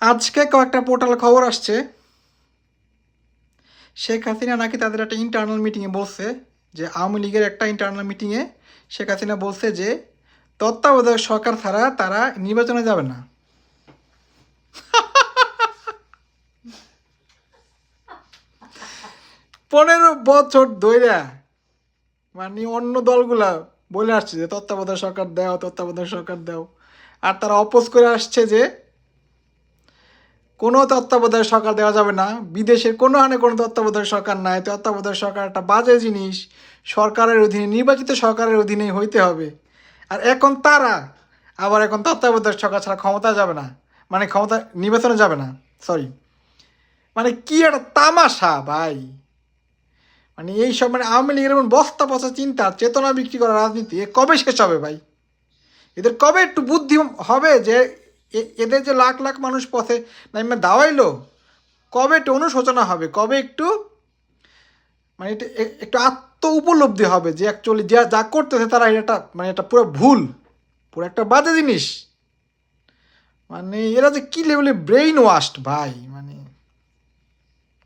আজকে কয়েকটা পোর্টাল খবর আসছে, শেখ হাসিনা নাকি তাদের একটা ইন্টারনাল মিটিংয়ে বলছে যে আওয়ামী লীগের একটা ইন্টারনাল মিটিংয়ে শেখ হাসিনা বলছে যে তত্ত্বাবধায়ক সরকার ছাড়া তারা নির্বাচনে যাবে না। 15 বছর ধইরা মানে অন্য দলগুলা বলে আসছে যে তত্ত্বাবধায়ক সরকার দাও, তত্ত্বাবধায়ক সরকার দাও, আর তারা অপোজ করে আসছে যে কোনো তত্ত্বাবধায়ক সরকার দেওয়া যাবে না, বিদেশের কোনো হানে কোনো তত্ত্বাবধায়ক সরকার নাই, তত্ত্বাবধায়ক সরকার একটা বাজে জিনিস, সরকারের অধীনে নির্বাচিত সরকারের অধীনেই হইতে হবে। আর এখন তারা আবার এখন তত্ত্বাবধায়ক সরকার ছাড়া ক্ষমতা যাবে না, মানে ক্ষমতা নির্বাচনে যাবে না, সরি, মানে কি একটা তামাশা ভাই। মানে এইসব মানে আওয়ামী লীগের এমন বস্তা পচা চিন্তা, চেতনা বিক্রি করা রাজনীতি এ কবে শেষ হবে ভাই? এদের কবে একটু বুদ্ধি হবে যে এদের যে লাখ লাখ মানুষ পথে নাইমা দাওয়াইলো, কবে একটু অনুশোচনা হবে, কবে একটু মানে এটা একটু আত্ম উপলব্ধি হবে যে অ্যাকচুয়ালি যা যা করতেছে তারা এটা মানে এটা পুরো ভুল, পুরো একটা বাজে জিনিস। মানে এরা যে কি লেভেলে ব্রেইন ওয়াশড ভাই, মানে